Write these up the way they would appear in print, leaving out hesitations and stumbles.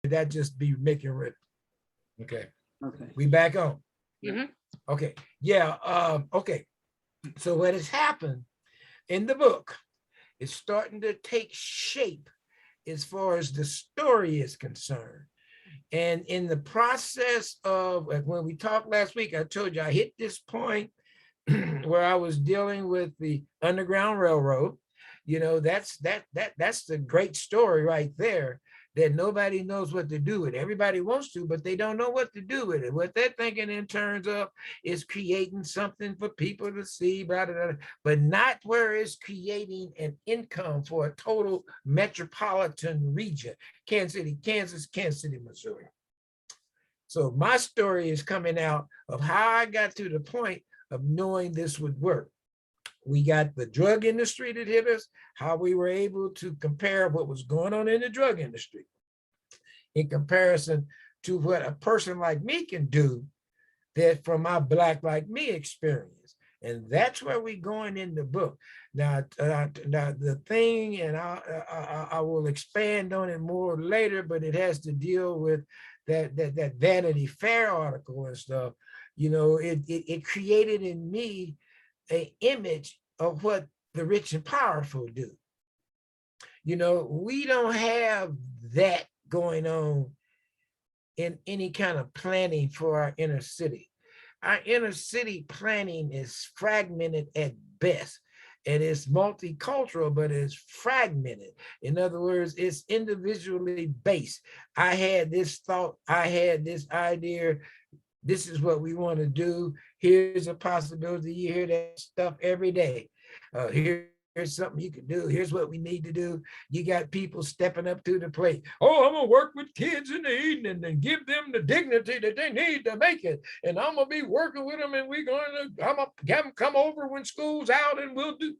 that just be making rhythm. Okay. Okay. We back on. Mhm. Okay. Yeah. Okay. So what has happened in the book is starting to take shape as far as the story is concerned. And in the process of, like, when we talked last week, I told you I hit this point where I was dealing with the Underground Railroad. You know, that's the great story right there, that nobody knows what to do with. Everybody wants to, but they don't know what to do with it. What they're thinking in terms of is creating something for people to see, blah, blah, blah, but not where it's creating an income for a total metropolitan region. Kansas City, Kansas, Kansas City, Missouri. So my story is coming out of how I got to the point of knowing this would work. We got the drug industry that hit us, how we were able to compare what was going on in the drug industry in comparison to what a person like me can do, that from my Black like me experience. And that's where we're going in the book. Now the thing, and I will expand on it more later, but it has to deal with that Vanity Fair article and stuff. You know, it created in me an image of what the rich and powerful do. You know, we don't have that going on in any kind of planning for our inner city. Our inner city planning is fragmented at best. And it's multicultural, but it's fragmented. In other words, it's individually based. I had this thought, I had this idea, this is what we want to do. Here's a possibility. You hear that stuff every day. Here's something you can do. Here's what we need to do. You got people stepping up to the plate. Oh, I'm going to work with kids in the evening and give them the dignity that they need to make it. And I'm going to be working with them, and I'm going to have them come over when school's out, and we'll do.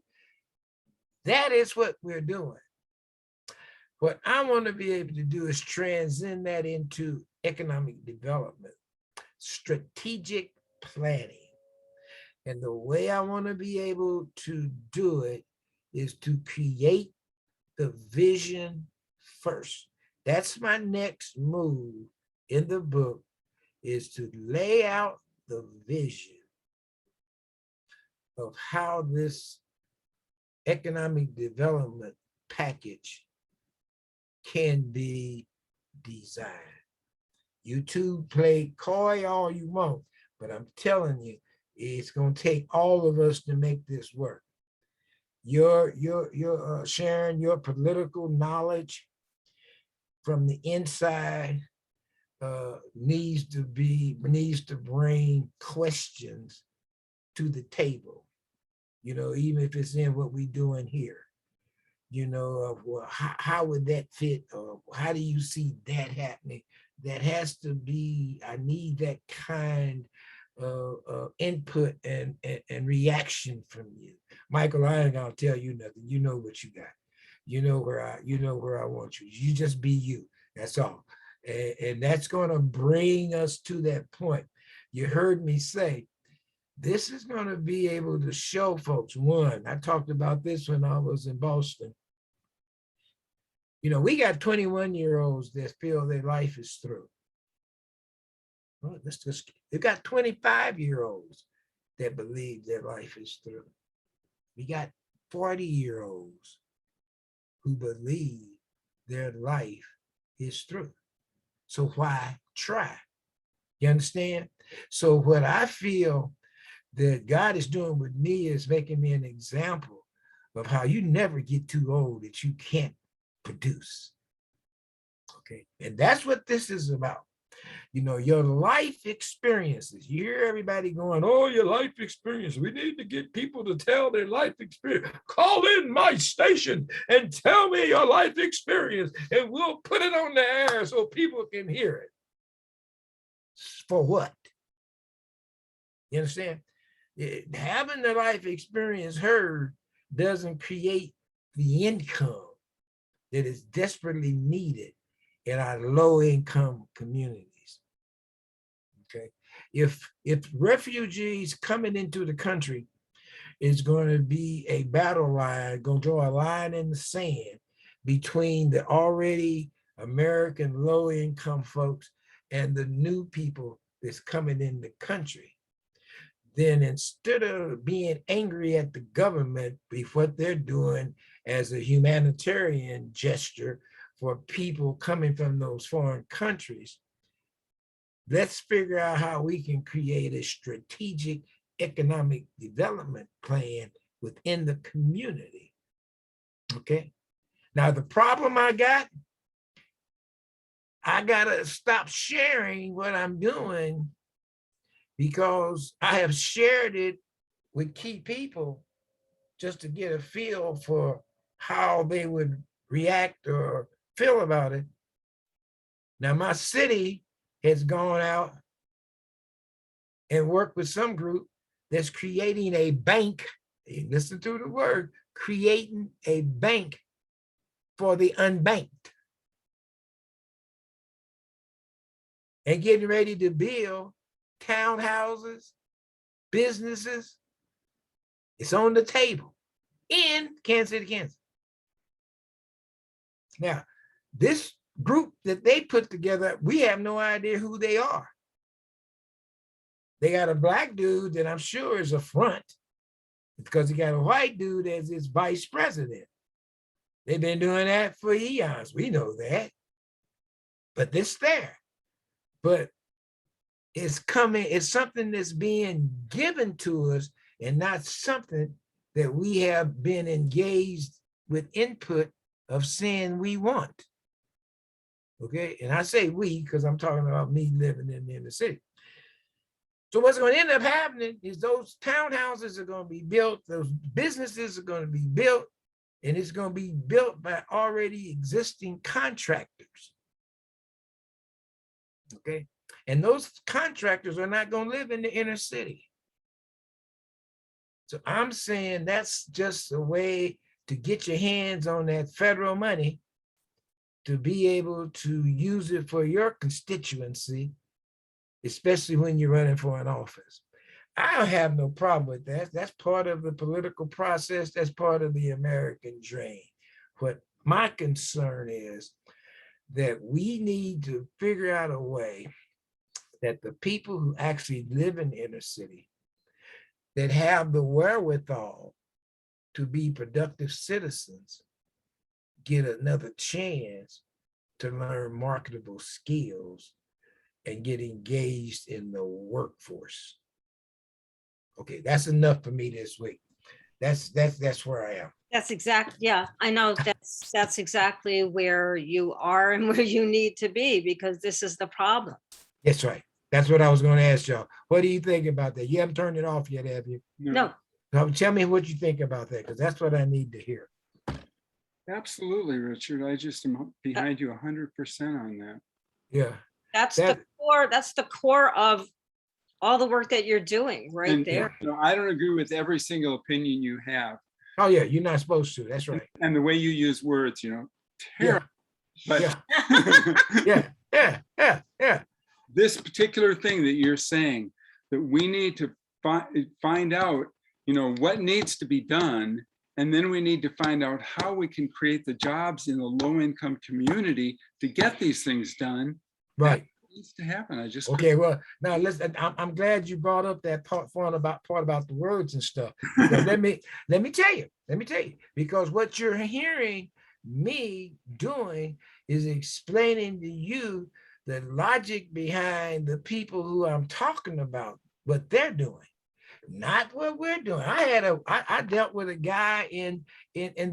That is what we're doing. What I want to be able to do is transcend that into economic development, strategic planning. And the way I want to be able to do it is to create the vision first. That's my next move in the book, is to lay out the vision of how this economic development package can be designed. You two play coy all you want, but I'm telling you, it's going to take all of us to make this work. You're sharing your political knowledge from the inside needs to bring questions to the table. You know, even if it's in what we doing here. You know, well, how would that fit? How do you see that happening? That has to be, I need that kind of input and reaction from you. Michael, I ain't gonna tell you nothing. You know what you got. You know where I want you. You just be you. That's all. And that's gonna bring us to that point. You heard me say, this is going to be able to show folks. One, I talked about this when I was in Boston. You know, we got 21-year-olds that feel their life is through. Well, we got 25-year-olds that believe their life is through. We got 40-year-olds who believe their life is through. So why try? You understand? So what I feel that God is doing with me is making me an example of how you never get too old that you can't produce. Okay. And that's what this is about. You know, your life experiences. You hear everybody going, oh, your life experience. We need to get people to tell their life experience. Call in my station and tell me your life experience, and we'll put it on the air so people can hear it. For what? You understand? Having the life experience heard doesn't create the income that is desperately needed in our low-income communities. Okay, if refugees coming into the country is going to be a battle line, going to draw a line in the sand between the already American low-income folks and the new people that's coming in the country, then instead of being angry at the government with what they're doing as a humanitarian gesture for people coming from those foreign countries, let's figure out how we can create a strategic economic development plan within the community. Okay. Now, the problem I gotta stop sharing what I'm doing because I have shared it with key people just to get a feel for how they would react or feel about it. Now, my city has gone out and worked with some group that's creating a bank. Listen to the word, creating a bank for the unbanked. And getting ready to build townhouses, businesses. It's on the table in Kansas City, Kansas. Now, this group that they put together, we have no idea who they are. They got a black dude that I'm sure is a front because he got a white dude as his vice president. They've been doing that for eons. We know that. But this there. But it's coming, it's something that's being given to us and not something that we have been engaged with input of saying we want. Okay, and I say we because I'm talking about me living in the city. So what's going to end up happening is those townhouses are going to be built, those businesses are going to be built, and it's going to be built by already existing contractors. Okay, and those contractors are not going to live in the inner city. So I'm saying that's just a way to get your hands on that federal money to be able to use it for your constituency, especially when you're running for an office. I don't have no problem with that. That's part of the political process. That's part of the American dream. What my concern is that we need to figure out a way that the people who actually live in the inner city that have the wherewithal to be productive citizens get another chance to learn marketable skills and get engaged in the workforce. Okay, that's enough for me this week. That's where I am. That's yeah, I know that's exactly where you are and where you need to be, because this is the problem. That's right. That's what I was going to ask y'all. What do you think about that? You haven't turned it off yet, have you? No. So tell me what you think about that, because that's what I need to hear. Absolutely, Richard. I just am behind you 100% on that. Yeah. That's the core of all the work that you're doing right there. You know, I don't agree with every single opinion you have. Oh yeah, you're not supposed to. That's right. And the way you use words, you know, terrible. Yeah. But yeah. This particular thing that you're saying, that we need to find out, you know, what needs to be done. And then we need to find out how we can create the jobs in the low-income community to get these things done. Right. That needs to happen. I just okay. Well, now listen. I'm glad you brought up that part about the words and stuff. let me tell you. Because what you're hearing me doing is explaining to you the logic behind the people who I'm talking about, what they're doing. Not what we're doing. I dealt with a guy in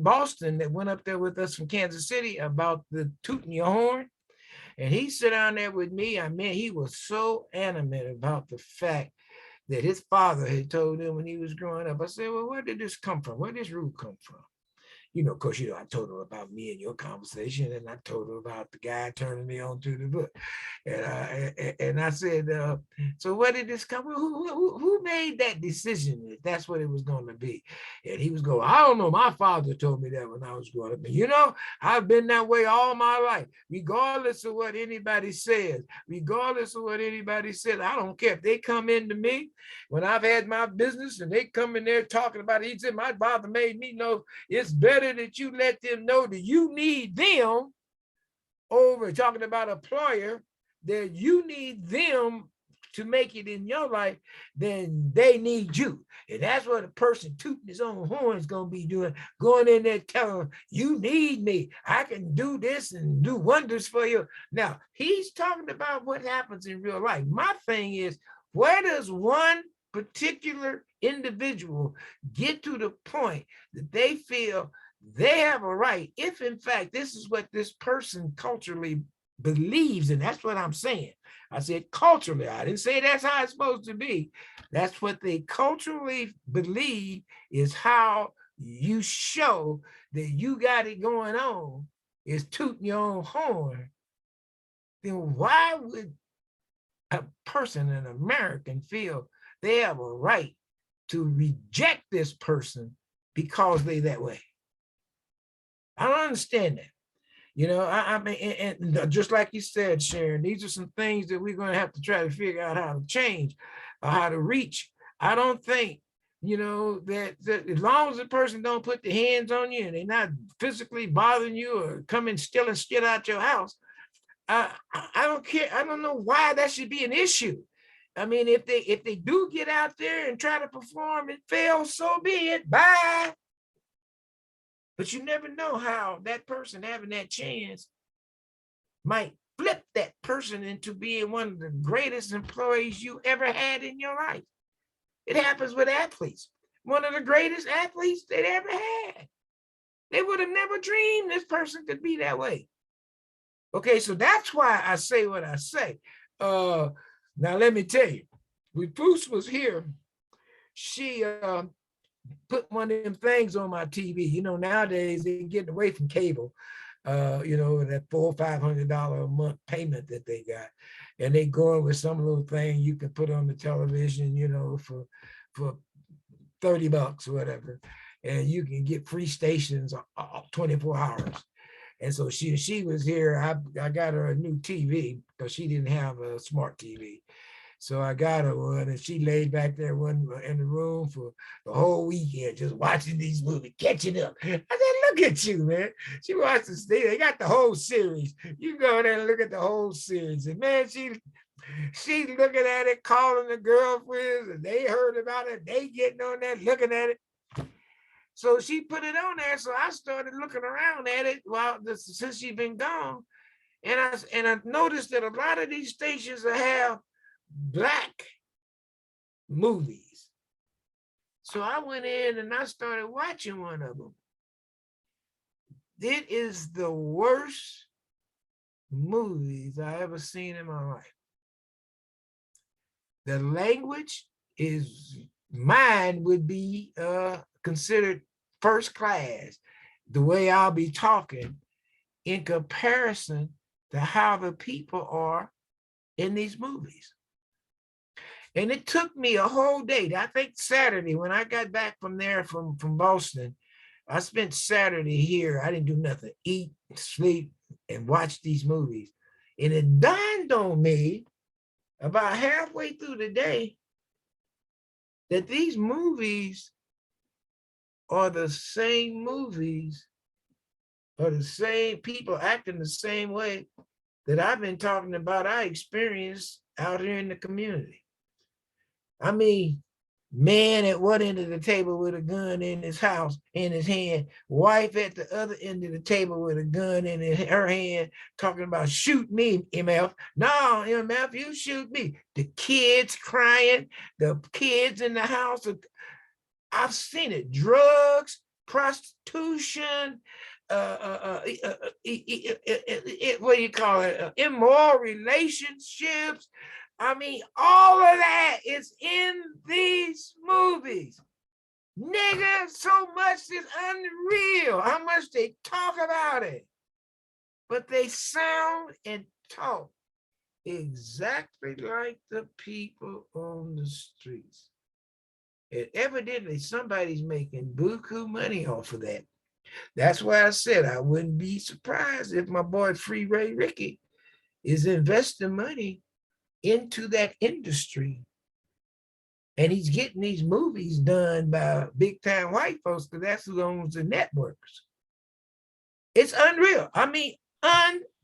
Boston that went up there with us from Kansas City about the tooting your horn. And he sat down there with me. I mean, he was so animate about the fact that his father had told him when he was growing up. I said, well, where did this come from? Where did this rule come from? You know, of course, I told her about me and your conversation, and I told her about the guy turning me on to the book. And I said, so where did this come from? Who made that decision that that's what it was going to be? And he was going, I don't know. My father told me that when I was growing up. And you know, I've been that way all my life, regardless of what anybody says. I don't care if they come into me when I've had my business and they come in there talking about it. He said, my father made me know it's better that you let them know that you need them over talking about employer, that you need them to make it in your life, then they need you. And that's what a person tooting his own horn is going to be doing, going in there telling them, you need me. I can do this and do wonders for you. Now, he's talking about what happens in real life. My thing is, where does one particular individual get to the point that they feel they have a right, if in fact this is what this person culturally believes, and that's what I'm saying. I said culturally, I didn't say that's how it's supposed to be. That's what they culturally believe is how you show that you got it going on, is tooting your own horn. Then why would a person, an American, feel they have a right to reject this person because they that way? I don't understand that. You know, I mean, and just like you said, Sharon, these are some things that we're going to have to try to figure out how to change or how to reach. I don't think, you know, that as long as the person don't put the hands on you and they're not physically bothering you or coming stealing shit out your house, I don't care. I don't know why that should be an issue. I mean, if they do get out there and try to perform and fail, so be it. Bye. But you never know how that person having that chance might flip that person into being one of the greatest employees you ever had in your life. It happens with athletes. One of the greatest athletes they'd ever had. They would have never dreamed this person could be that way. Okay, so that's why I say what I say. Now, let me tell you, when Bruce was here, she put one of them things on my TV. You know, nowadays they're getting away from cable, you know, that $400 or $500 a month payment that they got. And they going with some little thing you can put on the television, you know, for $30 or whatever. And you can get free stations 24 hours. And so she was here. I got her a new TV because she didn't have a smart TV. So I got her one, and she laid back there in the room for the whole weekend, just watching these movies, catching up. I said, look at you, man. She watched this thing. They got the whole series. You go there and look at the whole series. And man, she looking at it, calling the girlfriends, and they heard about it. They getting on there, looking at it. So she put it on there. So I started looking around at it since she's been gone. And I noticed that a lot of these stations have Black movies. So I went in and I started watching one of them. It is the worst movies I ever seen in my life. The language is, mine would be considered first class, the way I'll be talking in comparison to how the people are in these movies. And it took me a whole day. I think Saturday, when I got back from there from Boston, I spent Saturday here. I didn't do nothing, eat, sleep, and watch these movies. And it dawned on me about halfway through the day that these movies are the same movies, or the same people acting the same way that I've been talking about I experienced out here in the community. I mean, man at one end of the table with a gun in his house, in his hand, wife at the other end of the table with a gun in her hand, talking about shoot me, MF. No, MF, you shoot me. The kids crying, the kids in the house. I've seen it. Drugs, prostitution, what do you call it? Immoral relationships. I mean, all of that is in these movies. Nigga, so much is unreal how much they talk about it. But they sound and talk exactly like the people on the streets. And evidently somebody's making buku money off of that. That's why I said I wouldn't be surprised if my boy Free Ray Ricky is investing money into that industry. And he's getting these movies done by big time white folks because that's who owns the networks. It's unreal. I mean,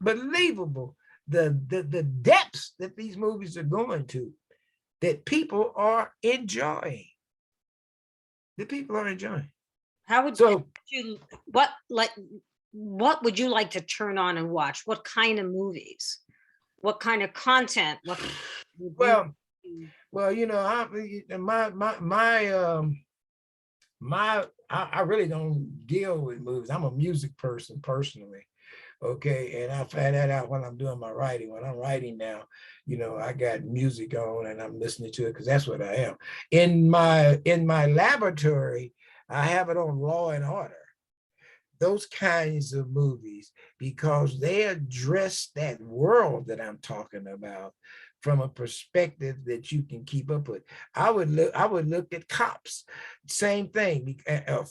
unbelievable the depths that these movies are going to, that people are enjoying. The people are enjoying. How would So, you, what would you like to turn on and watch? What kind of movies? What kind of content? What would you? well, you know, I really don't deal with movies. I'm a music person personally. Okay. And I find that out when I'm doing my writing. When I'm writing now, you know, I got music on and I'm listening to it because that's what I am. In my laboratory, I have it on Law and Order, those kinds of movies, because they address that world that I'm talking about from a perspective that you can keep up with. I would look at Cops, same thing,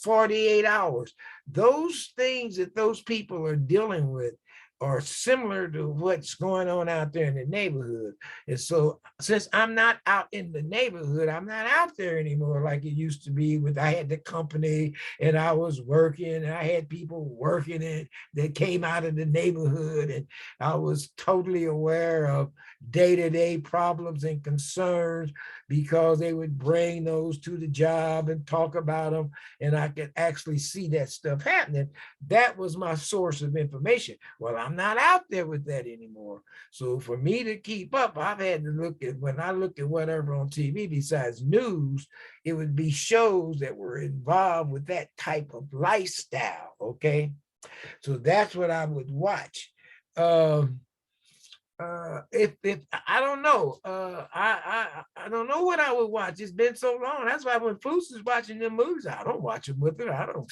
48 hours. Those things that those people are dealing with are similar to what's going on out there in the neighborhood. And so since I'm not out in the neighborhood, I'm not out there anymore like it used to be with, I had the company and I was working and I had people working it that came out of the neighborhood, and I was totally aware of day-to-day problems and concerns because they would bring those to the job and talk about them, and I could actually see that stuff happening. That was my source of information. Well, I'm not out there with that anymore. So for me to keep up, I've had to look at, when I look at whatever on TV besides news, it would be shows that were involved with that type of lifestyle. Okay. So that's what I would watch. If I don't know, I don't know what I would watch. It's been so long. That's why when Foos is watching them movies, I don't watch them with her. I don't,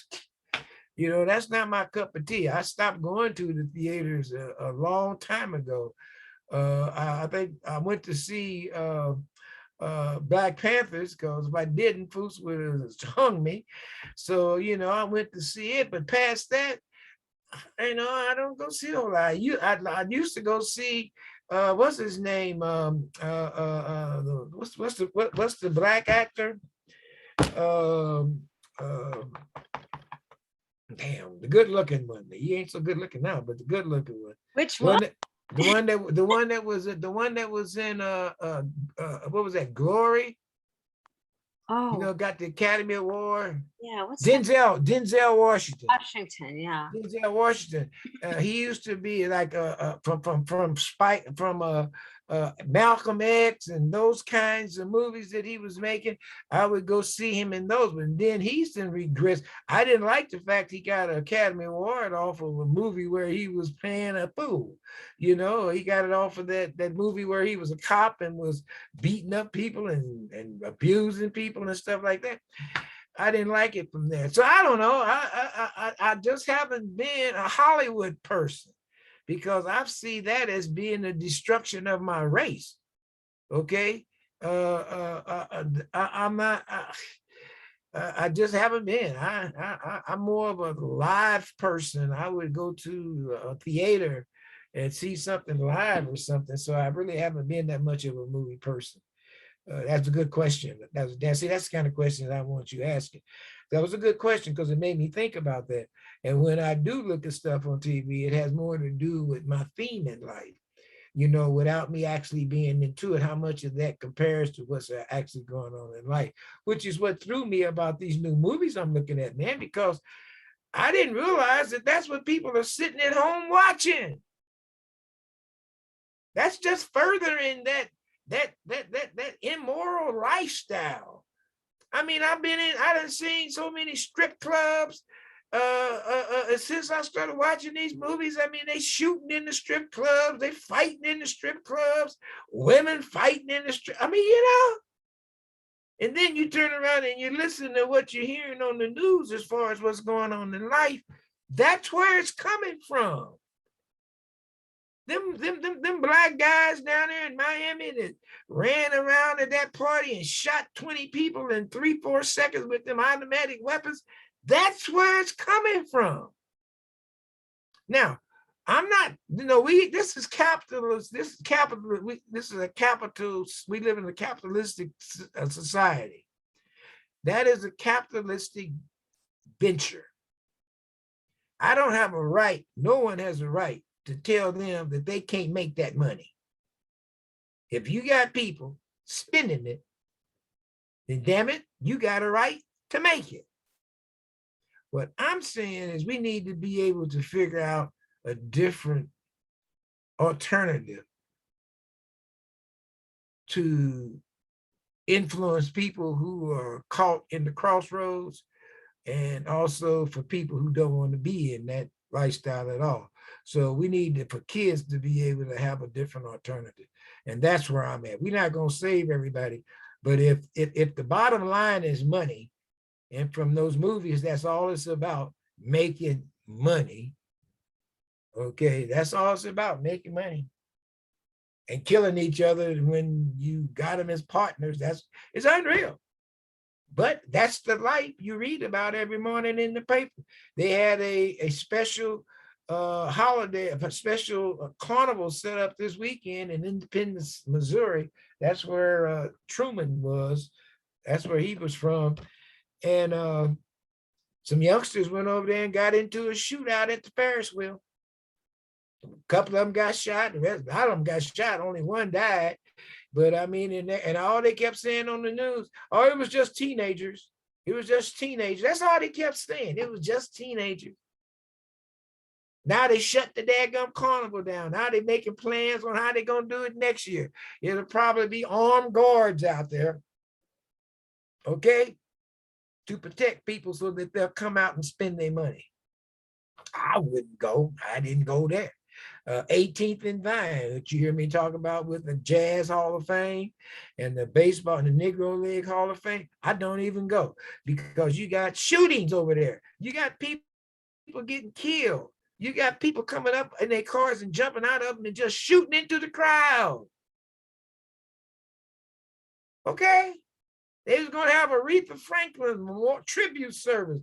you know, that's not my cup of tea. I stopped going to the theaters a long time ago. I think I went to see Black Panthers, because if I didn't, Foos would have hung me. So, you know, I went to see it, but past that, you know, I don't go see a lot. I used to go see what's his name? What's the black actor? Um, um, Damn, the good looking one. He ain't so good looking now, but the good looking one. Which The one? one that, the one that was in what was that? Glory? You Oh, know, got the Academy Award. yeah. What's that? Denzel Washington. Washington. Yeah. Denzel Washington. He used to be like from Spike, from Malcolm X and those kinds of movies that he was making. I would go see him in those, but then he's in regress. I didn't like the fact he got an Academy Award off of a movie where he was playing a fool. You know, he got it off of that movie where he was a cop and was beating up people and abusing people and stuff like that. I didn't like it from there. So I don't know. I just haven't been a Hollywood person because I see that as being the destruction of my race. Okay. I'm not. I just haven't been. I'm more of a live person. I would go to a theater and see something live or something. So I really haven't been that much of a movie person. That's a good question. That's the kind of question I want you asking. That was a good question because it made me think about that. And when I do look at stuff on TV, it has more to do with my theme in life, you know, without me actually being into it, how much of that compares to what's actually going on in life, which is what threw me about these new movies I'm looking at, man, because I didn't realize that that's what people are sitting at home watching. That's just furthering that immoral lifestyle. I mean, I done seen so many strip clubs since I started watching these movies. I mean, they shooting in the strip clubs, they fighting in the strip clubs, women fighting in the strip. I mean, you know. And then you turn around and you listen to what you're hearing on the news as far as what's going on in life. That's where it's coming from. Them black guys down there in Miami that ran around at that party and shot 20 people in 3-4 seconds with them automatic weapons. That's where it's coming from. Now, I'm not, you know, this is capitalist, this is capital, this is a capital, we live in a capitalistic society. That is a capitalistic venture. I don't have a right, no one has a right to tell them that they can't make that money. If you got people spending it, then damn it, you got a right to make it. What I'm saying is we need to be able to figure out a different alternative to influence people who are caught in the crossroads, and also for people who don't want to be in that lifestyle at all. So we need to, for kids to be able to have a different alternative. And that's where I'm at. We're not going to save everybody, but if the bottom line is money, and from those movies, that's all it's about, making money. Okay, that's all it's about, making money. And killing each other when you got them as partners, it's unreal. But that's the life you read about every morning in the paper. They had a special holiday, a special carnival set up this weekend in Independence, Missouri. That's where Truman was. That's where he was from. And some youngsters went over there and got into a shootout at the Ferris wheel. A couple of them got shot. The rest, a lot of them got shot. Only one died. But I mean, and all they kept saying on the news, oh, it was just teenagers. It was just teenagers. That's all they kept saying. It was just teenagers. Now they shut the daggum carnival down. Now they're making plans on how they're going to do it next year. It'll probably be armed guards out there, okay, to protect people so that they'll come out and spend their money. I wouldn't go. I didn't go there. 18th and Vine, that you hear me talk about, with the Jazz Hall of Fame and the baseball and the Negro League Hall of Fame, I don't even go because you got shootings over there. You got people getting killed. You got people coming up in their cars and jumping out of them and just shooting into the crowd. Okay? They was going to have a Aretha Franklin tribute service.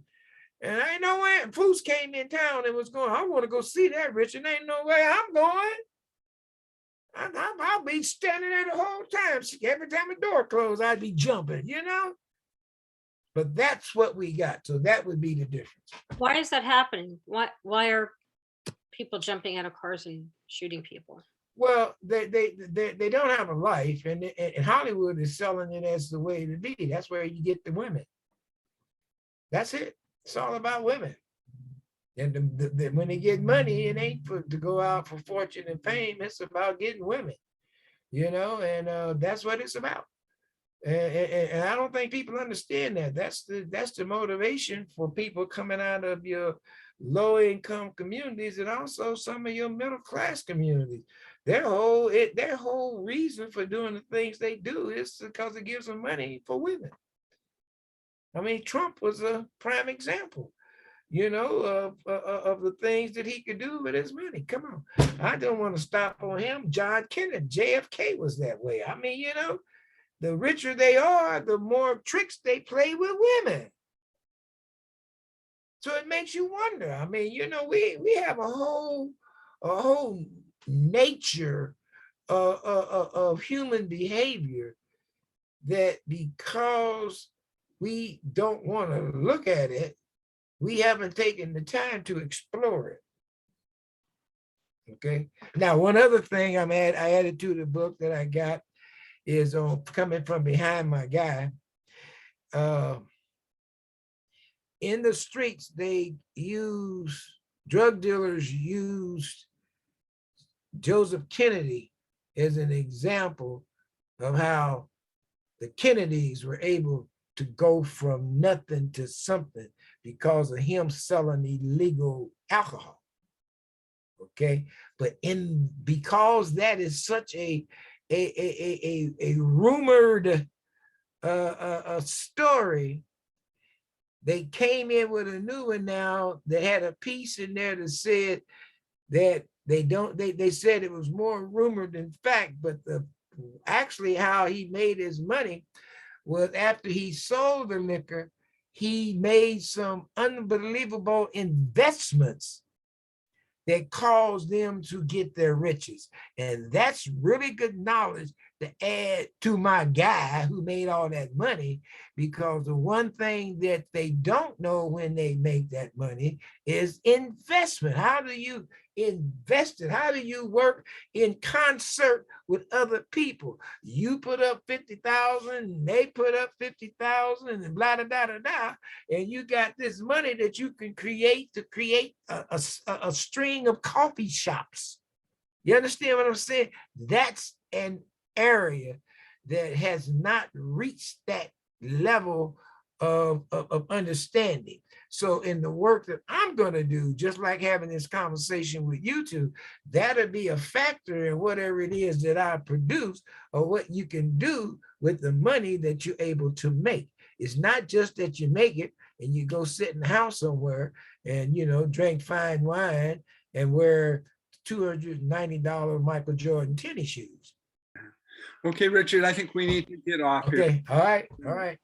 And I know when Foose came in town and was going, I want to go see that, Richard. Ain't no way I'm going. I'll be standing there the whole time. Every time the door closed, I'd be jumping, you know? But that's what we got. So that would be the difference. Why is that happening? Why are people jumping out of cars and shooting people? Well, they don't have a life, and Hollywood is selling it as the way to be. That's where you get the women. That's it. It's all about women. And when they get money, it ain't to go out for fortune and fame. It's about getting women, you know, and that's what it's about. And I don't think people understand that. That's the motivation for people coming out of your low income communities and also some of your middle class communities. Their whole reason for doing the things they do is because it gives them money for women. I mean, Trump was a prime example, you know, of the things that he could do with his money. Come on. I don't want to stop on him. John Kennedy, JFK was that way. I mean, you know, the richer they are, the more tricks they play with women. So it makes you wonder. I mean, you know, we have a whole nature of human behavior that, because we don't want to look at it, we haven't taken the time to explore it. Okay. Now, one other thing I added to the book that I got is on coming from behind my guy. In the streets, drug dealers used Joseph Kennedy as an example of how the Kennedys were able to go from nothing to something because of him selling illegal alcohol. Okay, but because that is such a rumored story, they came in with a new one now. They had a piece in there that said that they said it was more rumored than fact, but actually how he made his money was after he sold the liquor, he made some unbelievable investments that caused them to get their riches. And that's really good knowledge to add to my guy who made all that money, because the one thing that they don't know when they make that money is investment. How do you invested? How do you work in concert with other people? You put up 50,000, they put up 50,000, and blah, blah, blah, blah, blah. And you got this money that you can create to create a string of coffee shops. You understand what I'm saying? That's an area that has not reached that level of understanding. So in the work that I'm going to do, just like having this conversation with you two, that'll be a factor in whatever it is that I produce or what you can do with the money that you're able to make. It's not just that you make it and you go sit in the house somewhere and, you know, drink fine wine and wear $290 Michael Jordan tennis shoes. Okay, Richard, I think we need to get off here. Okay, all right, all right.